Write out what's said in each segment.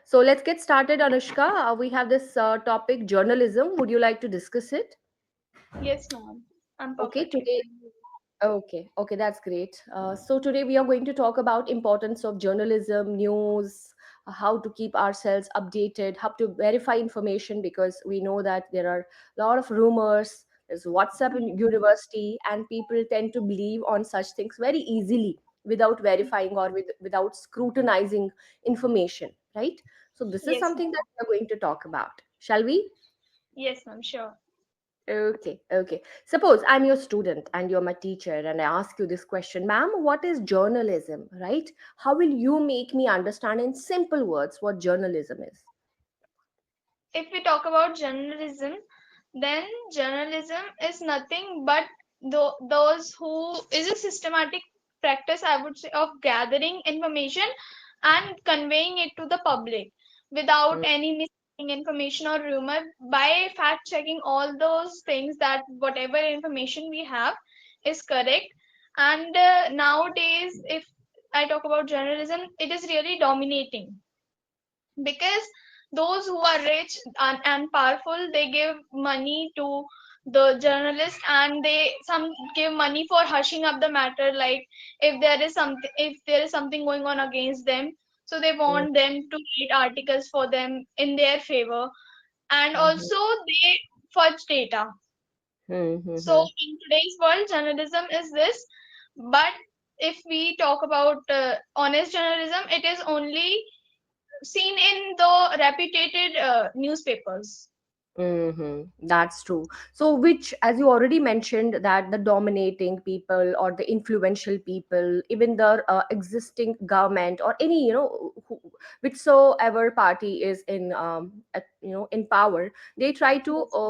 So let's get started, Anushka. We have this topic journalism. Would you like to discuss it? Yes, ma'am. I'm Okay, perfectly today. fine with it. Okay, that's great. So today we are going to talk about importance of journalism, news, how to keep ourselves updated, how to verify information because we know that there are a lot of rumors. There's WhatsApp in university, and people tend to believe on such things very easily without verifying or without scrutinizing information, right? So this is Yes, something that ma'am. we are going to talk about. Shall we? Yes, ma'am. Sure. Okay. Suppose I'm your student and you're my teacher, and I ask you this question, ma'am, what is journalism, right? How will you make me understand in simple words what journalism is? If we talk about journalism, then journalism is nothing but those who is a systematic practice, I would say, of gathering information and conveying it to the public without Mm, any misleading information or rumor by fact checking all those things that whatever information we have is correct. And nowadays, if I talk about journalism, it is really dominating because those who are rich and powerful, they give money to the journalist, and they some give money for hushing up the matter, like if there is something going on against them, so they mm, want them to write articles for them in their favor, and mhm, also they fudge data. mhm, So mhm. in today's world, journalism is this. But if we talk about honest journalism, it is only seen in the reputed newspapers. That's true. So, which, as you already mentioned, that the dominating people or the influential people, even the existing government or any, whichsoever party is in, in power, they try to, Yes,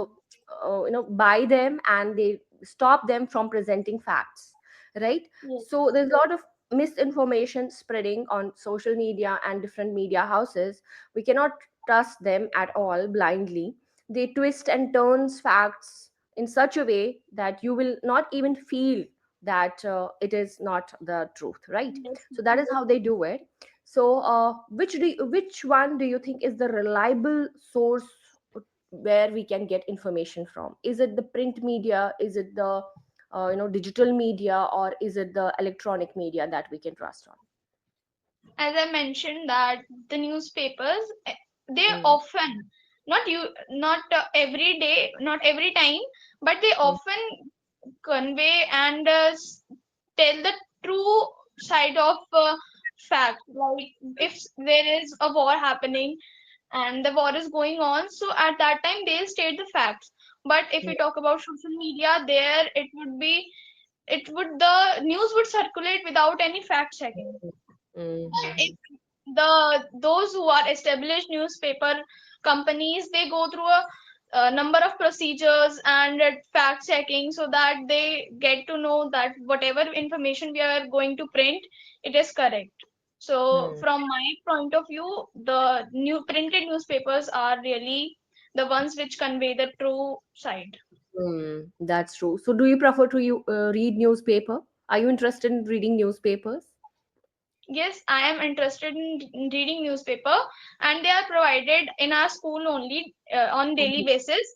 buy them and they stop them from presenting facts, right? yes, So, there's a lot of misinformation spreading on social media and different media houses. We cannot trust them at all blindly. They twist and turns facts in such a way that you will not even feel that it is not the truth, right? yes, So that ma'am. is how they do it. So which one do you think is the reliable source where we can get information from? Is it the print media? Is it the digital media, or is it the electronic media that we can trust on? As I mentioned that the newspapers, they Mm, often, not every day, not every time, but they mm, often convey and tell the true side of fact. Like if there is a war happening and the war is going on, so at that time they'll state the facts. But if mm, we talk about social media, there the news would circulate without any fact checking. mm, If mm, those who are established newspaper companies, they go through a number of procedures and fact checking, so that they get to know that whatever information we are going to print, it is correct. So mm, from my point of view, the new printed newspapers are really the ones which convey the true side. That's true. So, do you prefer to read newspaper? Are you interested in reading newspapers? Yes, I am interested in reading newspaper, and they are provided in our school only on daily Mhm. basis.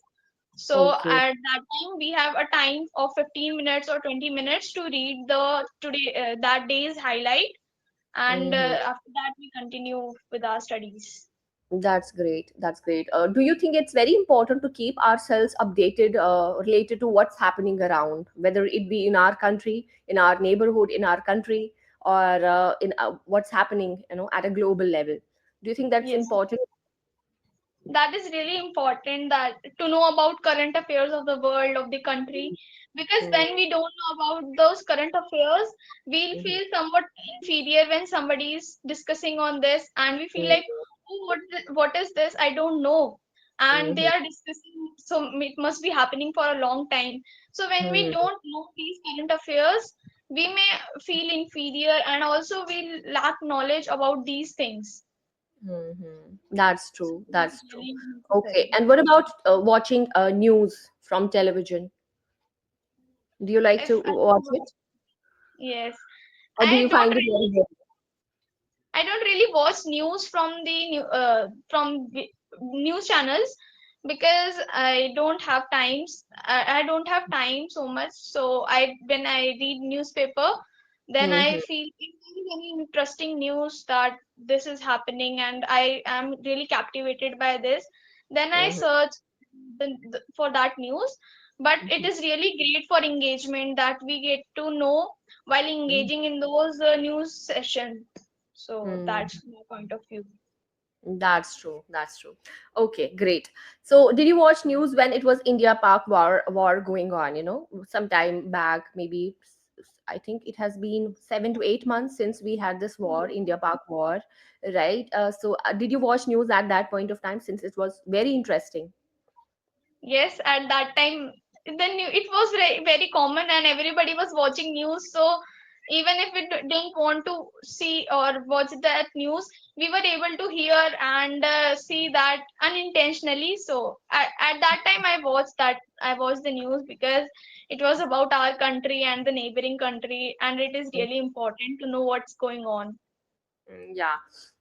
So Okay. at that time we have a time of 15 minutes or 20 minutes to read the today that day's highlight, and Hmm. after that we continue with our studies. That's great. That's great. Do you think it's very important to keep ourselves updated related to what's happening around, whether it be in our country, in our neighborhood, in our country, or in what's happening, at a global level? Do you think that's Yes, important? that is really important, that to know about current affairs of the world, of the country, because Mm-hmm. when we don't know about those current affairs, we'll Mm-hmm. feel somewhat inferior when somebody is discussing on this, and we feel like, oh, what is this, I don't know, and they Mm-hmm. are discussing, so it must be happening for a long time. So when we Mm-hmm. don't know these current affairs, we may feel inferior, and also we lack knowledge about these things. That's So true. it is That's true. really Okay. necessary. And what about watching news from television? Do you like If to I watch it, Yes, or do I you don't find it very really, boring? I don't really watch news from the news channels because I don't have times. I don't have time so much. So I when I read newspaper, then I Mm-hmm. feel if there is any interesting news that this is happening and I am really captivated by this, then I Mm-hmm. search for that news. But it is really great for engagement that we get to know while engaging in those news sessions. So Mm-hmm. that's my point of view. That's true. That's true. Okay, great. So, did you watch news when it was India Pak war going on? Some time back, maybe I think it has been 7 to 8 months since we had this war, India Pak war, right? So, did you watch news at that point of time since it was very interesting? Yes, at that time, it was very common and everybody was watching news. So even if we didn't want to see or watch that news, we were able to hear and see that unintentionally. So at that time, I watched the news because it was about our country and the neighboring country, and it is really important to know what's going on. Yeah,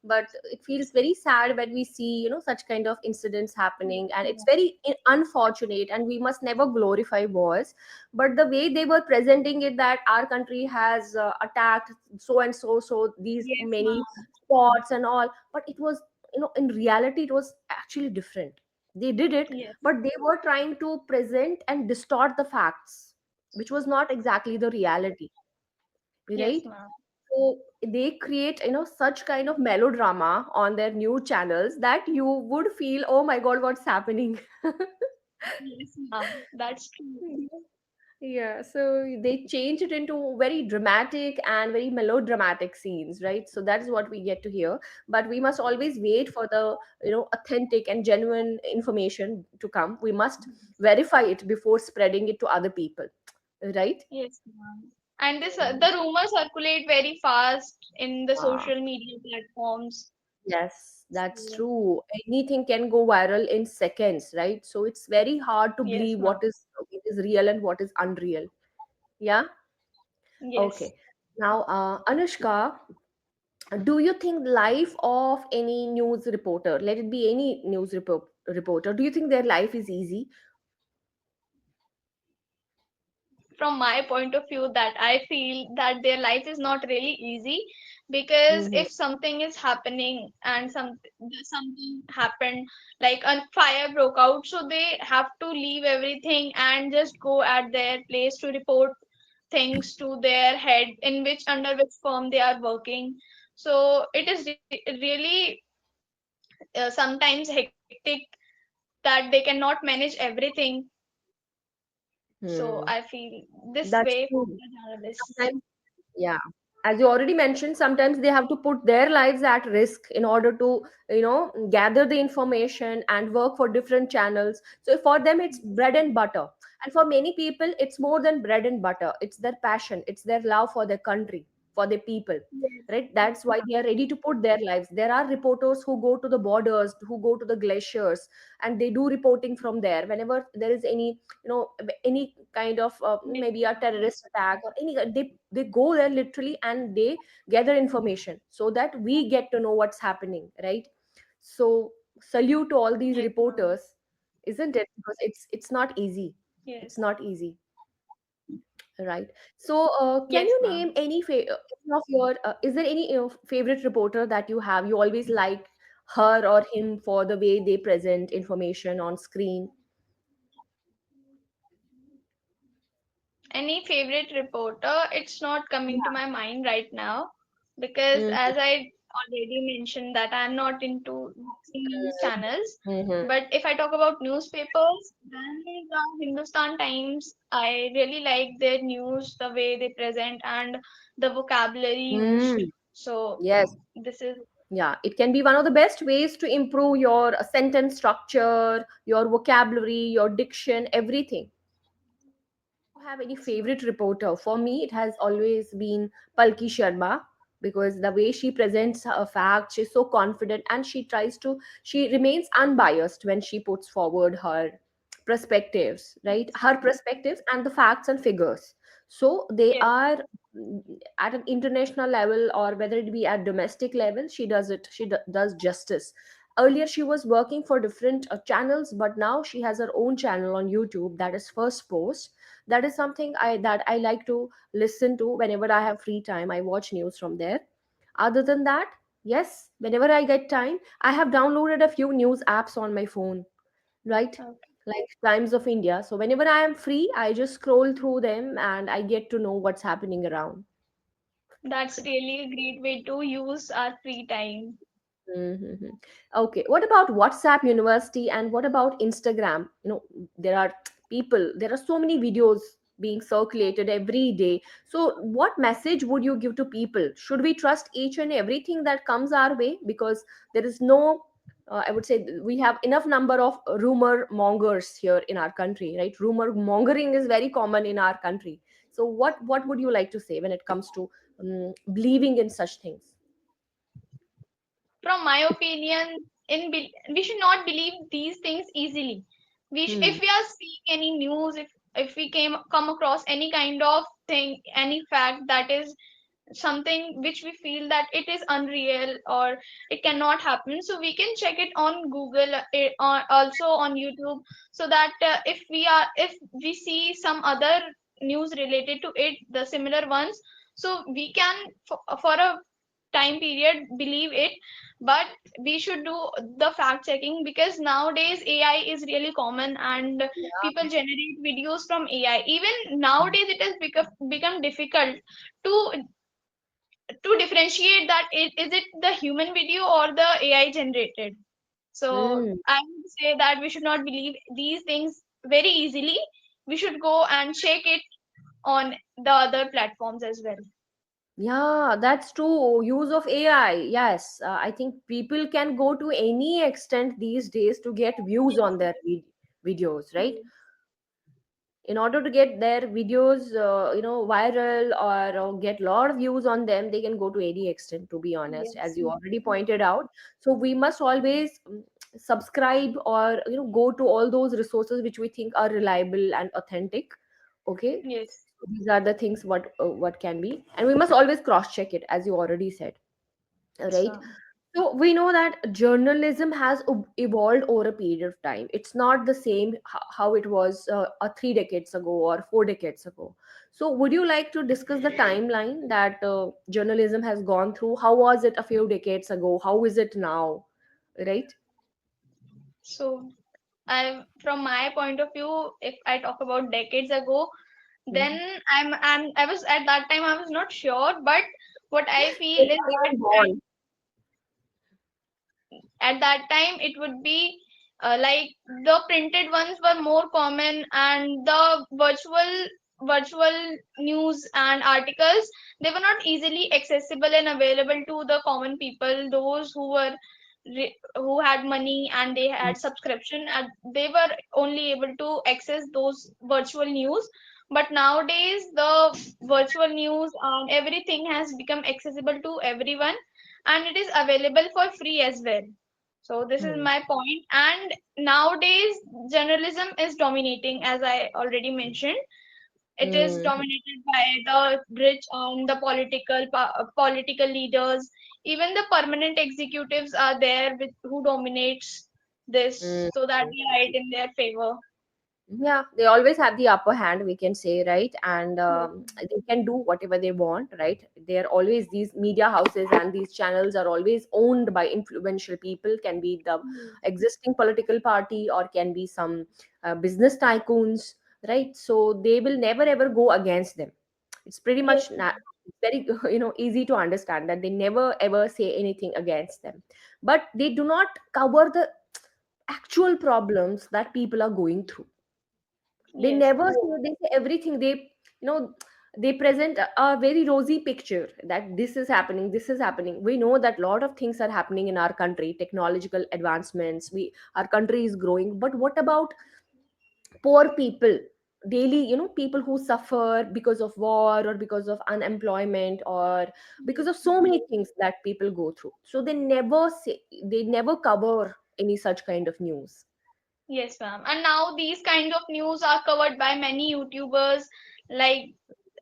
but it feels very sad when we see, such kind of incidents happening, Yes, and it's ma'am. very unfortunate, and we must never glorify wars. But the way they were presenting it, that our country has attacked so and so, so these Yes, many ma'am. spots and all, but it was, in reality, it was actually different. They did it, Yes, but they were trying to present and distort the facts, which was not exactly the reality, yes, right? ma'am. So they create, such kind of melodrama on their new channels that you would feel, oh my god, what's happening? Yes, ma'am. That's true. Yeah, so they change it into very dramatic and very melodramatic scenes, right? So that is what we get to hear. But we must always wait for the, authentic and genuine information to come. We must verify it before spreading it to other people, right? Yes, ma'am. And this Mm. the rumors circulate very fast in the Ah, social media platforms. yes, that's So, true. Anything can go viral in seconds, right? So it's very hard to yes, believe ma'am. what is real and what is unreal. Yeah. Yes. Okay. Now, Anushka, do you think life of any news reporter, let it be any reporter, do you think their life is easy? From my point of view, that I feel that their life is not really easy, because Mm-hmm. if something is happening and something happened, like a fire broke out, so they have to leave everything and just go at their place to report things to their head, in which under which firm they are working. So it is really sometimes hectic that they cannot manage everything. So I Hmm. feel this That's way for true. the journalists. Sometimes, yeah, as you already mentioned, sometimes they have to put their lives at risk in order to, gather the information and work for different channels. So for them, it's bread and butter. And for many people, it's more than bread and butter. It's their passion, it's their love for their country, for their people, Yes, right? That's why they are ready to put their lives. There are reporters who go to the borders, who go to the glaciers, and they do reporting from there whenever there is any, any kind of yes, maybe a terrorist attack or any, they go there literally, and they gather information so that we get to know what's happening, right? So salute to all these yes, ma'am. reporters, isn't it? Because it's not easy. It's Yes, not easy, right? So can yes, you ma'am. name any of your is there any, favorite reporter that you have, you always like her or him for the way they present information on screen? Any favorite reporter? It's not coming to Yeah. my mind right now, because Mm-hmm. as I already mentioned that I'm not into watching news channels. Mm-hmm. But if I talk about newspapers, then the Hindustan Times, I really like their news, the way they present and the vocabulary used. Mm. So Yes. this is Yeah, it can be one of the best ways to improve your sentence structure, your vocabulary, your diction, everything. Do you have any yes, ma'am. favorite reporter? For me, it has always been Palki Sharma, because the way she presents her facts, she's so confident, and she remains unbiased when she puts forward her perspectives, right? Yes, Her perspectives and the facts and figures. So they Yes. are, at an international level, or whether it be at domestic level, she does it, does justice. Earlier she was working for different channels, but now she has her own channel on YouTube, that is First Post. That is something I like to listen to whenever I have free time. I watch news from there. Other than that, yes, whenever I get time, I have downloaded a few news apps on my phone, right? Okay. Like Times of India. So whenever I am free, I just scroll through them and I get to know what's happening around. That's really a great way to use our free time. Mm-hmm. Okay. What about WhatsApp University and what about Instagram? There are there are so many videos being circulated every day. So, what message would you give to people? Should we trust each and everything that comes our way? Because there is no, I would say, we have enough number of rumor mongers here in our country, right? Rumor mongering is very common in our country. So, what would you like to say when it comes to believing in such things? From my opinion, we should not believe these things easily. If Hmm. we are seeing any news, if we come across any kind of thing, any fact that is something which we feel that it is unreal or it cannot happen, so we can check it on Google, also on YouTube, so that if we see some other news related to it, the similar ones, so we can for a time period believe it. But we should do the fact checking, because nowadays AI is really common, and people generate videos from AI. Even nowadays it has become difficult to differentiate that is it the human video or the AI generated. So Hmm. I would say that we should not believe these things very easily. We should go and check it on the other platforms as well. Yeah, that's true. Use of AI. Yes, I think people can go to any extent these days to get views on their videos, right? Yes, In order to get their videos, viral, or get a lot of views on them, they can go to any extent, to be honest, as yes, you already pointed out. So we must always subscribe, or go to all those resources which we think are reliable and authentic. Okay. yes. So these are the things what can be, and we must always cross check it, as you already said, right? So So we know that journalism has evolved over a period of time. It's not the same how it was 3 decades ago or 4 decades ago. So would you like to discuss the timeline that journalism has gone through? How was it a few decades ago? How is it now? Right? so I from my point of view, if I talk about decades ago, then Mhm. I was at that time I was not sure, but what I You're feel is not that even born. at that time it would be like the printed ones were more common, and the virtual news and articles, they were not easily accessible and available to the common people, those who had money and they had subscription, and they were only able to access those virtual news. But nowadays the virtual news and everything has become accessible to everyone, and it is available for free as well. So this is Hmm. my point. And nowadays journalism is dominating, as I already mentioned. It is Hmm. dominated by the rich and the political leaders. Even the permanent executives are there with who dominates this, Hmm. so that they write in their favor. Yeah, they always have the upper hand, we can say, right? And Yes. they can do whatever they want, right? They're always, these media houses and these channels are always owned by influential people, can be the Yes. existing political party or can be some business tycoons, right? So they will never ever go against them. It's pretty Yes. much very easy to understand that they never ever say anything against them, but they do not cover the actual problems that people are going through. They Yes. never say, they say everything, you know they present a very rosy picture that this is happening, this is happening. We know that a lot of things are happening in our country, technological advancements, our country is growing, but what about poor people, daily, people who suffer because of war or because of unemployment or because of Yes. so many things that people go through? So they never cover any such kind of news. Yes, ma'am. And now these kind of news are covered by many YouTubers, like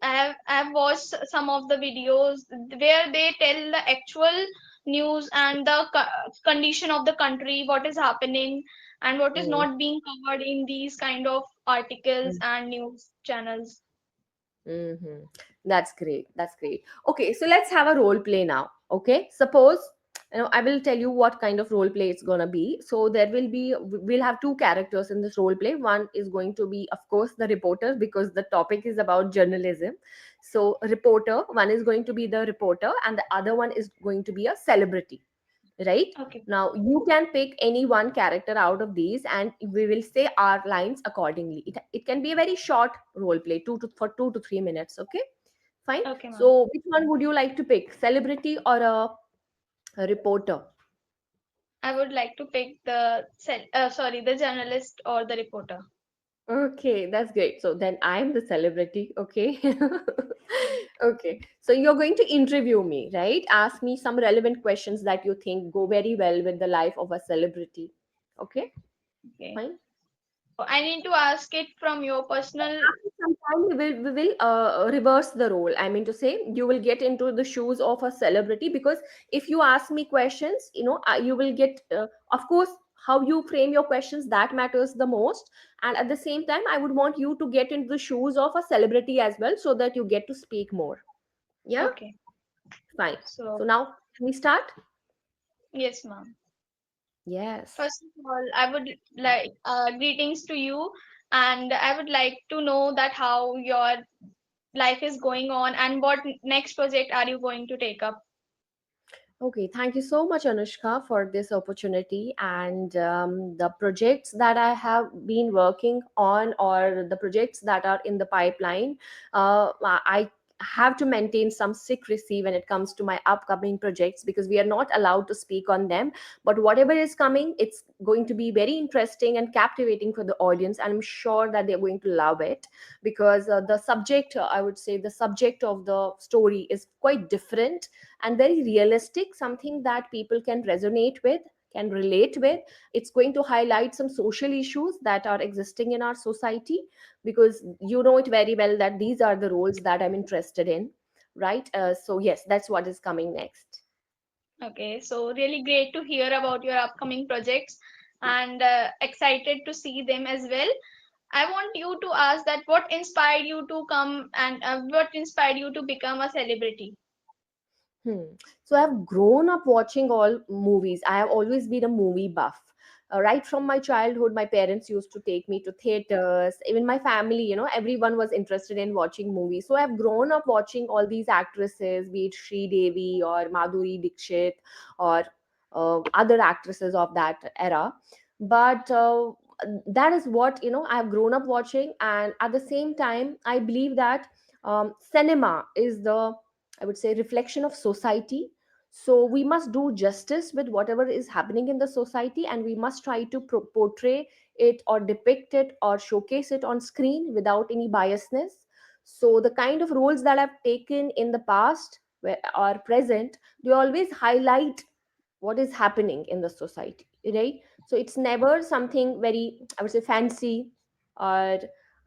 I have watched some of the videos where they tell the actual news and the condition of the country, what is happening and what is Mm, not being covered in these kind of articles and news channels. mm-hmm. That's great. That's great. Okay, so let's have a role play now. Okay, suppose I will tell you what kind of role play it's gonna be. So we'll have two characters in this role play. One is going to be, of course, the reporter because the topic is about journalism. So reporter, one is going to be the reporter, and the other one is going to be a celebrity, right? Okay, Now you can pick any one character out of these and we will say our lines accordingly. It can be a very short role play, for 2 to 3 minutes. Okay, fine. okay, ma'am. So which one would you like to pick, celebrity or a reporter? I would like to pick the journalist or the reporter. Okay, that's great. So then I'm the celebrity. Okay. Okay, so you're going to interview me, right? Ask me some relevant questions that you think go very well with the life of a celebrity. Okay, Okay. fine. So I need to ask it from your personal. After some time we will reverse the role. I mean to say, you will get into the shoes of a celebrity because if you ask me questions, you will get, of course, how you frame your questions, that matters the most. And at the same time, I would want you to get into the shoes of a celebrity as well, so that you get to speak more. Yeah, Okay. fine. So So now can we start? yes, ma'am. Yes. First of all, I would like greetings to you, and I would like to know that how your life is going on and what next project are you going to take up. Okay, thank you so much, Anushka, for this opportunity. And the projects that I have been working on, or the projects that are in the pipeline, I have to maintain some secrecy when it comes to my upcoming projects because we are not allowed to speak on them. But whatever is coming, it's going to be very interesting and captivating for the audience. And I'm sure that they're going to love it because the subject, I would say, the subject of the story is quite different and very realistic, something that people can resonate with, can relate with. It's going to highlight some social issues that are existing in our society because you know it very well that these are the roles that I'm interested in, right? So yes, that's what is coming next. Okay, so really great to hear about your upcoming projects and excited to see them as well. I want you to ask that what inspired you to come and what inspired you to become a celebrity. Hmm. So I've grown up watching all movies. I have always been a movie buff. Right from my childhood, my parents used to take me to theaters. Even my family, everyone was interested in watching movies. So I've grown up watching all these actresses, be it Sri Devi or Madhuri Dixit or other actresses of that era. But that is what I've grown up watching, and at the same time, I believe that cinema is the, I would say, reflection of society. So we must do justice with whatever is happening in the society, and we must try to portray it or depict it or showcase it on screen without any biasness. So the kind of roles that I've taken in the past or present, they always highlight what is happening in the society, right? So it's never something very, I would say, fancy, or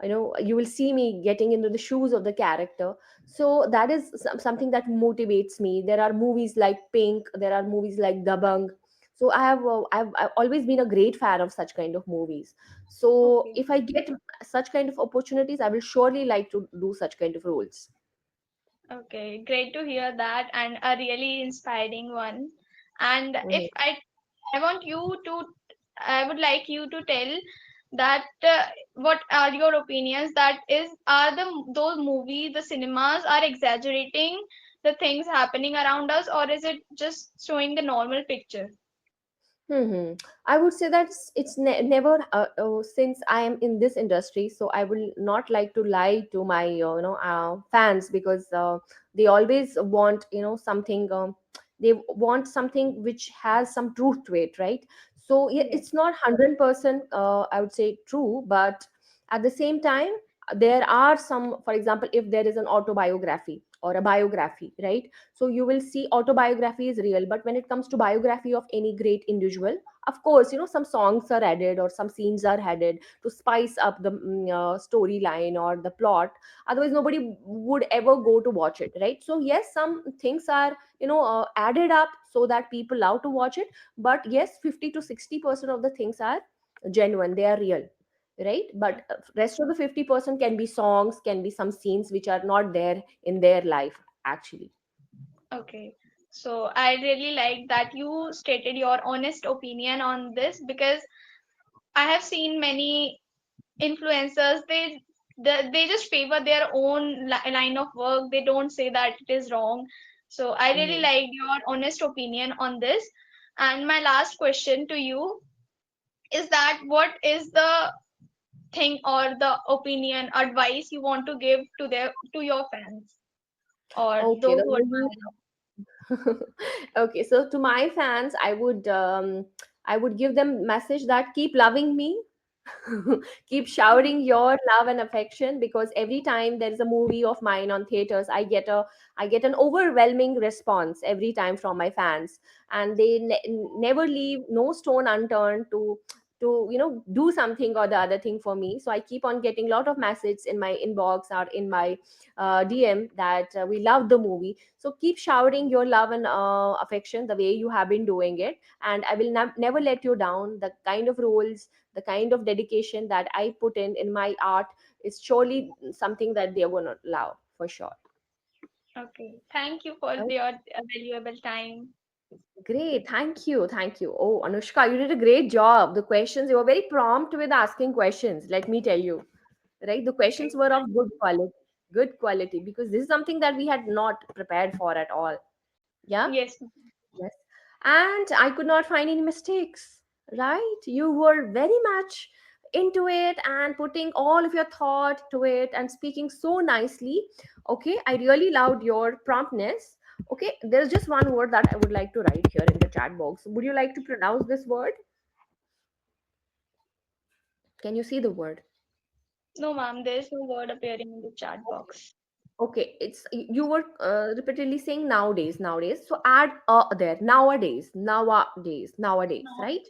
you will see me getting into the shoes of the character. So that is something that motivates me. There are movies like Pink, there are movies like Dabang. So I've always been a great fan of such kind of movies. So Okay. if I get such kind of opportunities, I will surely like to do such kind of roles. Okay, great to hear that and a really inspiring one. And if Mhm. I want you to, I would like you to tell that what are your opinions that is are those movies, the cinemas are exaggerating the things happening around us or is it just showing the normal picture? Hmm. I would say that never, since I am in this industry, so I will not like to lie to my fans because they always want something. They want something which has some truth to it, right? So yeah, Yes. it's not 100%. I would say true, but at the same time, there are some. For example, if there is an autobiography or a biography, right? So you will see autobiography is real, but when it comes to biography of any great individual, of course, some songs are added or some scenes are added to spice up the storyline or the plot. Otherwise nobody would ever go to watch it, right? So yes, some things are added up so that people love to watch it. But yes, 50 to 60% of the things are genuine, they are real, right? But rest of the 50% can be songs, can be some scenes which are not there in their life actually. Okay. So I really like that you stated your honest opinion on this, because I have seen many influencers, they just favor their own line of work. They don't say that it is wrong. So I really Mhm. like your honest opinion on this. And my last question to you is that what is the thing or the opinion advice you want to give to your fans or Okay, those the who movie. admire you? Okay, so to my fans, I would give them message that keep loving me. Keep showering your love and affection, because every time there is a movie of mine on theaters, I get an overwhelming response every time from my fans, and they never leave no stone unturned to do something or the other thing for me. So I keep on getting a lot of messages in my inbox or in my DM that we love the movie. So keep showering your love and affection the way you have been doing it, and I will never let you down. The kind of roles, the kind of dedication that I put in my art is surely something that they're going to love for sure. Okay. Thank you for Oh, your valuable time. great. Thank you. Thank you. Oh, Anushka, you did a great job. The questions, you were very prompt with asking questions, let me tell you. Right? The questions Okay. were of good quality. Good quality, because this is something that we had not prepared for at all. Yeah? Yes. Yes. And I could not find any mistakes, right? You were very much into it and putting all of your thought to it and speaking so nicely. Okay, I really loved your promptness. Okay, there's just one word that I would like to write here in the chat box. Would you like to pronounce this word? Can you see the word? No, ma'am, there is no word appearing in the chat box. Okay, it's you were repeatedly saying nowadays, nowadays. So add there, nowadays, nowadays, right?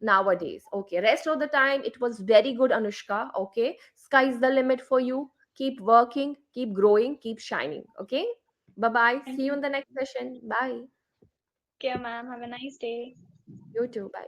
Nowadays. Okay. Rest of the time, it was very good, Anushka. Okay. Sky's the limit for you. Keep working, keep growing, keep shining. Okay. Bye bye. Thank See you you. in the next session. Bye. Okay, ma'am. Have a nice day. You too. Bye.